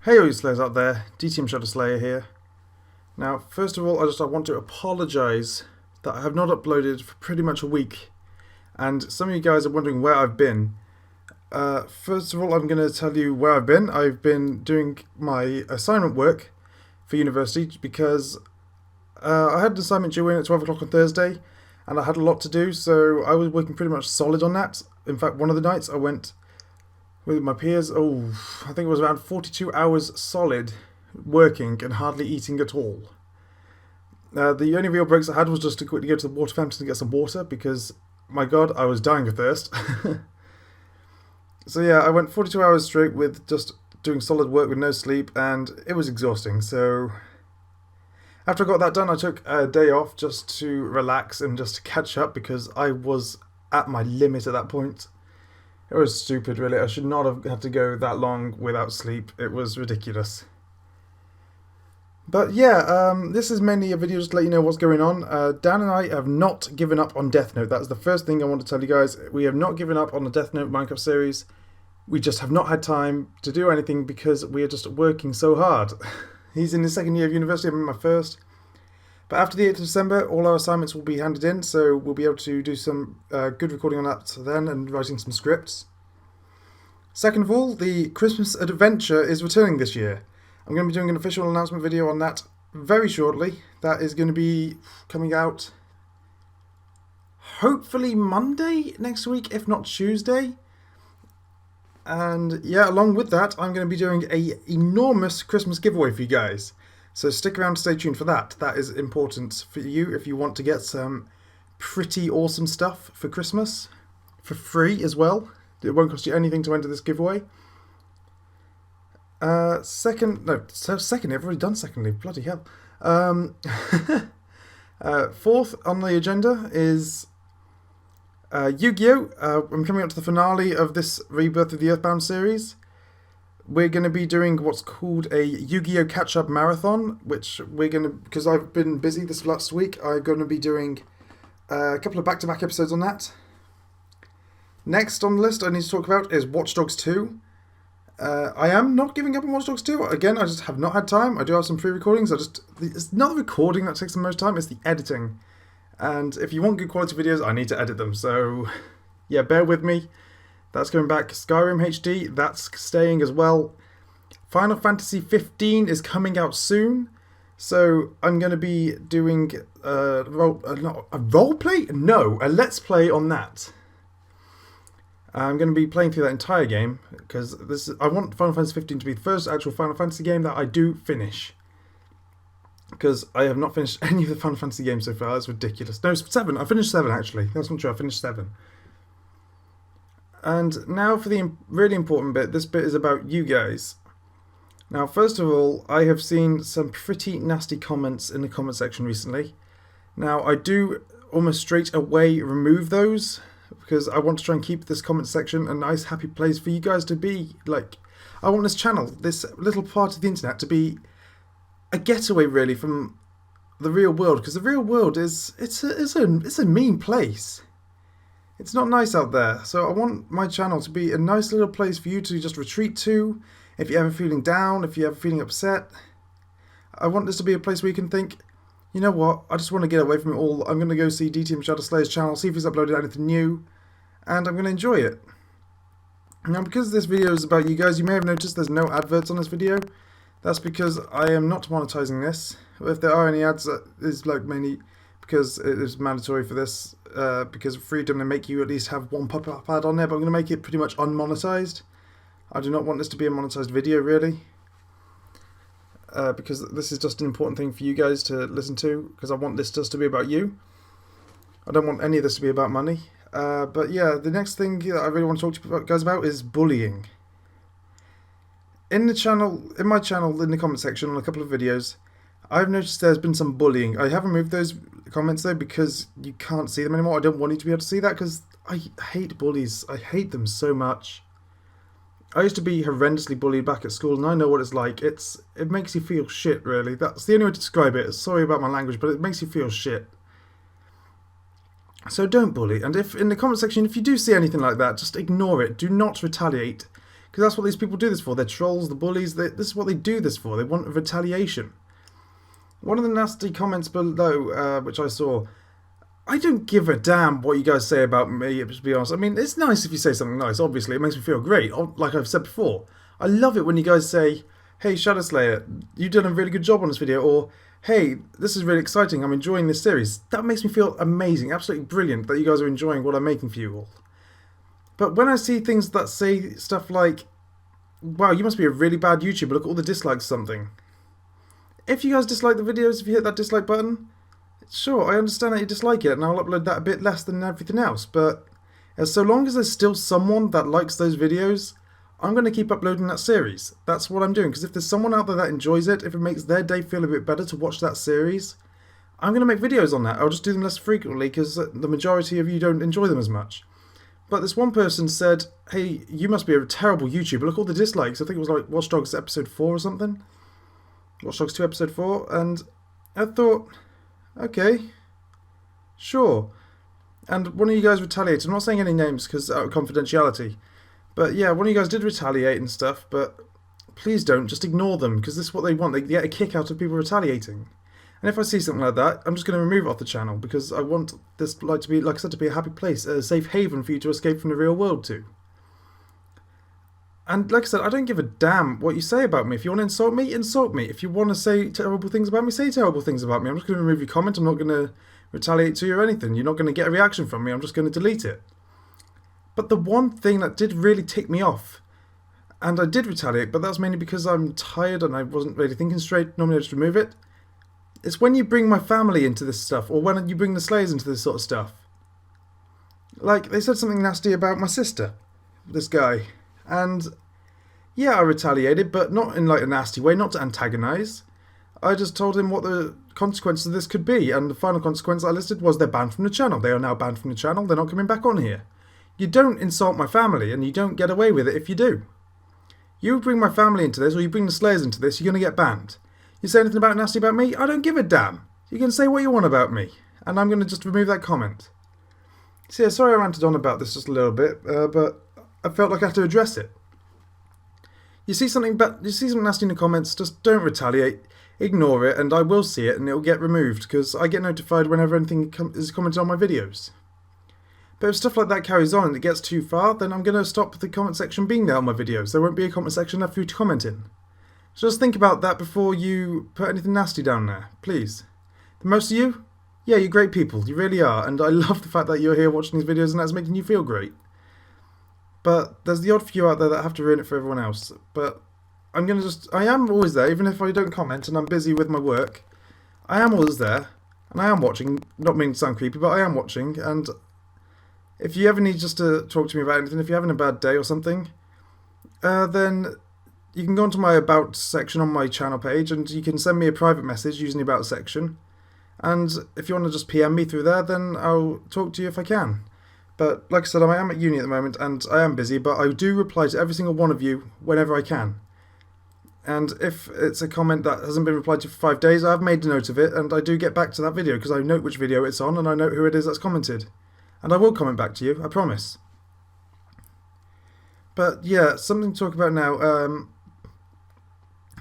Hey all you Slayers out there, DTM Shadow Slayer here. Now, first of all, I want to apologise that I have not uploaded for pretty much a week, and some of you guys are wondering where I've been. First of all, I'm going to tell you where I've been. I've been doing my assignment work for university because I had an assignment due in at 12 o'clock on Thursday, and I had a lot to do, so I was working pretty much solid on that. In fact, one of the nights I went with my peers, I think it was around 42 hours solid working and hardly eating at all. The only real breaks I had was just to quickly go to the water fountain to get some water because, my god, I was dying of thirst. So yeah, I went 42 hours straight with just doing solid work with no sleep, and it was exhausting. So after I got that done, I took a day off just to relax and just to catch up because I was at my limit at that point. It was stupid, really. I should not have had to go that long without sleep. It was ridiculous. But yeah, this is mainly a video just to let you know what's going on. Dan and I have not given up on Death Note. That's the first thing I want to tell you guys. We have not given up on the Death Note Minecraft series. We just have not had time to do anything because we are just working so hard. He's in his second year of university, I'm in my first. But after the 8th of December, all our assignments will be handed in, so we'll be able to do some good recording on that then and writing some scripts. Second of all, the Christmas Adventure is returning this year. I'm going to be doing an official announcement video on that very shortly. That is going to be coming out hopefully Monday next week, if not Tuesday. And yeah, along with that, I'm going to be doing an enormous Christmas giveaway for you guys. So stick around, stay tuned for that. That is important for you if you want to get some pretty awesome stuff for Christmas. For free as well. It won't cost you anything to enter this giveaway. Secondly, I've already done secondly, bloody hell. Fourth on the agenda is Yu-Gi-Oh! I'm coming up to the finale of this Rebirth of the Earthbound series. We're going to be doing what's called a Yu-Gi-Oh! Catch-Up Marathon, which we're going to, because I've been busy this last week, I'm going to be doing a couple of back-to-back episodes on that. Next on the list I need to talk about is Watch Dogs 2. I am not giving up on Watch Dogs 2. Again, I just have not had time. I do have some pre-recordings. It's not the recording that takes the most time, it's the editing. And if you want good quality videos, I need to edit them. So, yeah, bear with me. That's going back. Skyrim HD, that's staying as well. Final Fantasy 15 is coming out soon. So I'm going to be doing a roleplay? No, a let's play on that. I'm going to be playing through that entire game because I want Final Fantasy 15 to be the first actual Final Fantasy game that I do finish. Because I have not finished any of the Final Fantasy games so far. That's ridiculous. No, 7. I finished 7 actually. That's not true. I finished 7. And now for the really important bit. This bit is about you guys. Now, first of all, I have seen some pretty nasty comments in the comment section recently. Now, I do almost straight away remove those because I want to try and keep this comment section a nice, happy place for you guys to be. Like, I want this channel, this little part of the internet, to be a getaway, really, from the real world. Because the real world it's a mean place. It's not nice out there. So I want my channel to be a nice little place for you to just retreat to. If you're ever feeling down, if you're ever feeling upset. I want this to be a place where you can think, you know what, I just want to get away from it all. I'm going to go see DTM Shadow Slayer's channel, see if he's uploaded anything new, and I'm going to enjoy it. Now, because this video is about you guys, you may have noticed there's no adverts on this video. That's because I am not monetizing this. If there are any ads, that is like mainly because it is mandatory for this, because of freedom, they make you at least have one pop-up ad on there, but I'm going to make it pretty much unmonetized. I do not want this to be a monetized video, really. Because this is just an important thing for you guys to listen to, because I want this just to be about you. I don't want any of this to be about money. But yeah, the next thing that I really want to talk to you guys about is bullying. In my channel, in the comment section on a couple of videos, I've noticed there's been some bullying. I have removed those comments though because you can't see them anymore. I don't want you to be able to see that because I hate bullies. I hate them so much. I used to be horrendously bullied back at school, and I know what it's like. It makes you feel shit, really. That's the only way to describe it. Sorry about my language, but it makes you feel shit. So don't bully. And if in the comment section, if you do see anything like that, just ignore it. Do not retaliate. Because that's what these people do this for. They're trolls, the bullies. This is what they do this for. They want retaliation. One of the nasty comments below, which I saw, I don't give a damn what you guys say about me, to be honest. I mean, it's nice if you say something nice, obviously. It makes me feel great, like I've said before. I love it when you guys say, hey, Shadow Slayer, you've done a really good job on this video, or hey, this is really exciting, I'm enjoying this series. That makes me feel amazing, absolutely brilliant that you guys are enjoying what I'm making for you all. But when I see things that say stuff like, wow, you must be a really bad YouTuber, look at all the dislikes or something. If you guys dislike the videos, if you hit that dislike button, sure, I understand that you dislike it, and I'll upload that a bit less than everything else, but so long as there's still someone that likes those videos, I'm going to keep uploading that series. That's what I'm doing, because if there's someone out there that enjoys it, if it makes their day feel a bit better to watch that series, I'm going to make videos on that. I'll just do them less frequently, because the majority of you don't enjoy them as much. But this one person said, hey, you must be a terrible YouTuber, look at all the dislikes. I think it was like Watch Dogs episode 4 or something. Watch Dogs 2 episode 4, and I thought, okay, sure. And one of you guys retaliated. I'm not saying any names because out of confidentiality. But yeah, one of you guys did retaliate and stuff, but please don't, just ignore them, because this is what they want. They get a kick out of people retaliating. And if I see something like that, I'm just going to remove it off the channel, because I want this to be, like I said, to be a happy place, a safe haven for you to escape from the real world to. And like I said, I don't give a damn what you say about me. If you want to insult me, insult me. If you want to say terrible things about me, say terrible things about me. I'm just going to remove your comment. I'm not going to retaliate to you or anything. You're not going to get a reaction from me. I'm just going to delete it. But the one thing that did really tick me off, and I did retaliate, but that was mainly because I'm tired and I wasn't really thinking straight. Normally I just remove it. It's when you bring my family into this stuff, or when you bring the Slayers into this sort of stuff. Like, they said something nasty about my sister, this guy. And yeah, I retaliated, but not in like a nasty way, not to antagonise. I just told him what the consequences of this could be, and the final consequence I listed was they're banned from the channel. They are now banned from the channel, they're not coming back on here. You don't insult my family, and you don't get away with it if you do. You bring my family into this, or you bring the Slayers into this, you're going to get banned. You say anything about nasty about me, I don't give a damn. You can say what you want about me, and I'm going to just remove that comment. So yeah, sorry I ranted on about this just a little bit, but I felt like I had to address it. You see something nasty in the comments, just don't retaliate, ignore it, and I will see it, and it will get removed, because I get notified whenever anything is commented on my videos. But if stuff like that carries on and it gets too far, then I'm going to stop the comment section being there on my videos. There won't be a comment section left for you to comment in. So just think about that before you put anything nasty down there, please. The most of you, yeah, you're great people, you really are, and I love the fact that you're here watching these videos and that's making you feel great. But there's the odd few out there that have to ruin it for everyone else. But I am always there, even if I don't comment and I'm busy with my work. I am always there, and I am watching, not meaning to sound creepy, but I am watching, and if you ever need just to talk to me about anything, if you're having a bad day or something, then you can go onto my About section on my channel page, and you can send me a private message using the About section. And if you want to just PM me through there, then I'll talk to you if I can. But like I said, I am at uni at the moment, and I am busy, but I do reply to every single one of you whenever I can. And if it's a comment that hasn't been replied to for 5 days, I've made a note of it, and I do get back to that video, because I note which video it's on, and I note who it is that's commented. And I will comment back to you, I promise. But yeah, something to talk about now.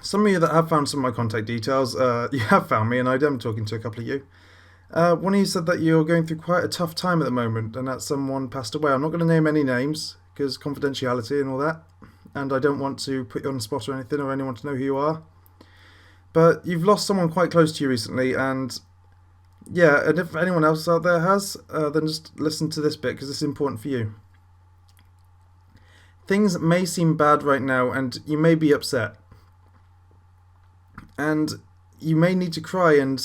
Some of you that have found some of my contact details, you have found me, and I am talking to a couple of you. One of you said that you're going through quite a tough time at the moment, and that someone passed away. I'm not going to name any names, because confidentiality and all that, and I don't want to put you on the spot or anything, or anyone to know who you are. But you've lost someone quite close to you recently, and yeah, and if anyone else out there has, then just listen to this bit, because this is important for you. Things may seem bad right now, and you may be upset. And you may need to cry, and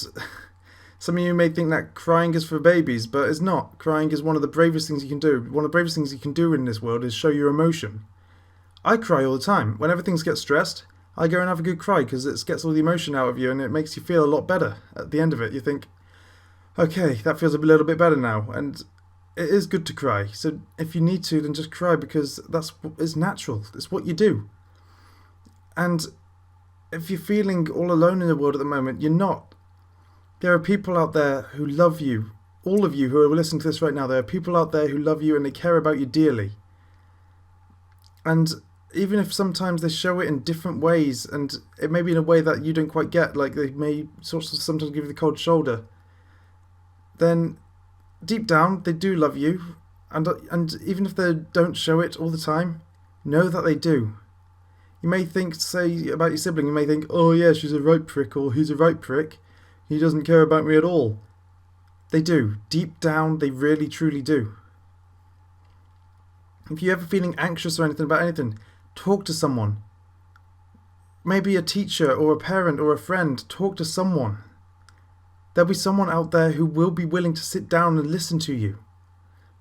some of you may think that crying is for babies, but it's not. Crying is one of the bravest things you can do. One of the bravest things you can do in this world is show your emotion. I cry all the time. Whenever things get stressed, I go and have a good cry, because it gets all the emotion out of you, and it makes you feel a lot better at the end of it. You think, okay, that feels a little bit better now, and it is good to cry. So if you need to, then just cry, because it's natural. It's what you do. And if you're feeling all alone in the world at the moment, you're not. There are people out there who love you. All of you who are listening to this right now, there are people out there who love you and they care about you dearly. And even if sometimes they show it in different ways, and it may be in a way that you don't quite get, like they may sort of sometimes give you the cold shoulder, then deep down they do love you, and even if they don't show it all the time, know that they do. You may think, say about your sibling, you may think, oh yeah, she's a right prick, or he's a right prick, he doesn't care about me at all. They do. Deep down, they really truly do. If you're ever feeling anxious or anything about anything, talk to someone. Maybe a teacher or a parent or a friend, talk to someone. There'll be someone out there who will be willing to sit down and listen to you.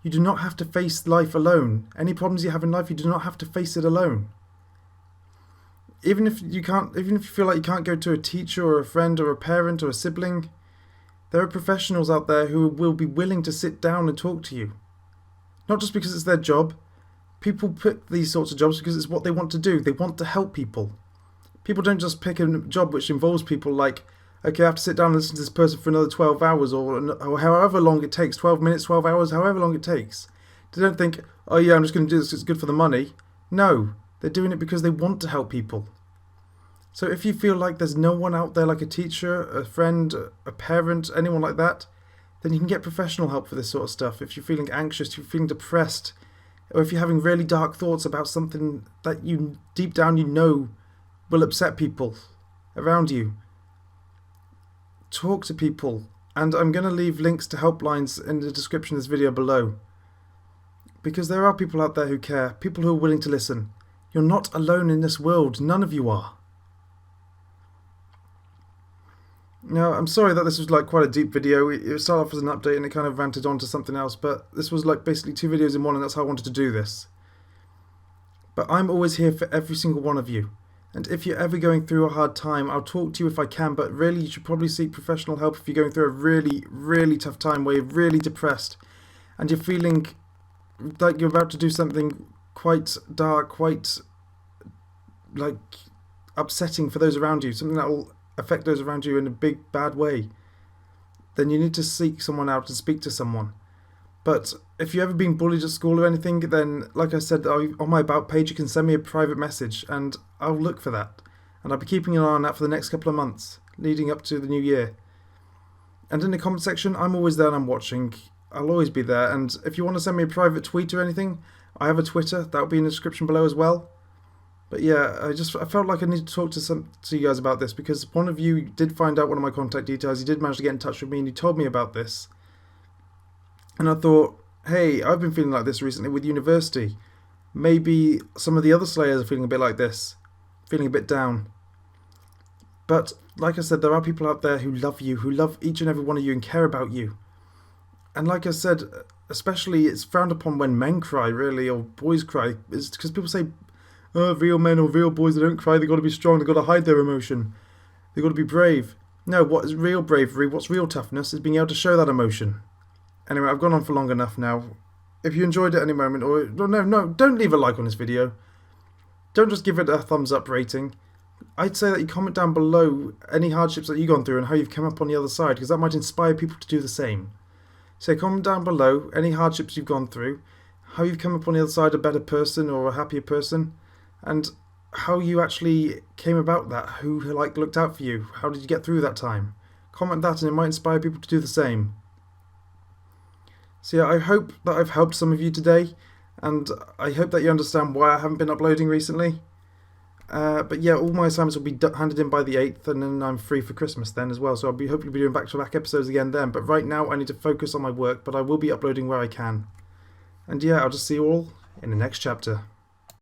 You do not have to face life alone. Any problems you have in life, you do not have to face it alone. Even if you feel like you can't go to a teacher or a friend or a parent or a sibling, there are professionals out there who will be willing to sit down and talk to you. Not just because it's their job. People pick these sorts of jobs because it's what they want to do. They want to help people. People don't just pick a job which involves people like, okay, I have to sit down and listen to this person for another 12 hours or however long it takes, 12 minutes, 12 hours, however long it takes. They don't think, oh yeah, I'm just going to do this, it's good for the money. No, they're doing it because they want to help people. So if you feel like there's no one out there like a teacher, a friend, a parent, anyone like that, then you can get professional help for this sort of stuff. If you're feeling anxious, if you're feeling depressed, or if you're having really dark thoughts about something that you deep down you know will upset people around you, talk to people. And I'm going to leave links to helplines in the description of this video below. Because there are people out there who care, people who are willing to listen. You're not alone in this world, none of you are. Now, I'm sorry that this was like quite a deep video. It started off as an update and it kind of ranted on to something else, but this was like basically 2 videos in one, and that's how I wanted to do this. But I'm always here for every single one of you. And if you're ever going through a hard time, I'll talk to you if I can, but really you should probably seek professional help if you're going through a really, really tough time where you're really depressed and you're feeling like you're about to do something quite dark, quite like upsetting for those around you, something that will affect those around you in a big bad way. Then you need to seek someone out and speak to someone. But if you've ever been bullied at school or anything, then like I said, on my about page you can send me a private message and I'll look for that. And I'll be keeping an eye on that for the next couple of months leading up to the new year. And in the comment section, I'm always there and I'm watching. I'll always be there. And if you want to send me a private tweet or anything, I have a Twitter. That'll be in the description below as well. But yeah, I felt like I needed to talk to you guys about this because one of you did find out one of my contact details. He did manage to get in touch with me and he told me about this. And I thought, hey, I've been feeling like this recently with university. Maybe some of the other Slayers are feeling a bit like this, feeling a bit down. But like I said, there are people out there who love you, who love each and every one of you and care about you. And like I said, especially it's frowned upon when men cry, really, or boys cry. It's because people say, oh, real men or real boys, they don't cry, they've got to be strong, they've got to hide their emotion. They've got to be brave. No, what is real bravery, what's real toughness is being able to show that emotion. Anyway, I've gone on for long enough now. If you enjoyed it at any moment, or no, don't leave a like on this video. Don't just give it a thumbs up rating. I'd say that you comment down below any hardships that you've gone through and how you've come up on the other side, because that might inspire people to do the same. So comment down below any hardships you've gone through, how you've come up on the other side a better person or a happier person, and how you actually came about that, who looked out for you, how did you get through that time. Comment that and it might inspire people to do the same. So yeah, I hope that I've helped some of you today, and I hope that you understand why I haven't been uploading recently. But yeah, all my assignments will be handed in by the 8th, and then I'm free for Christmas then as well, so I'll be hopefully be doing back-to-back episodes again then. But right now I need to focus on my work, but I will be uploading where I can. And yeah, I'll just see you all in the next chapter.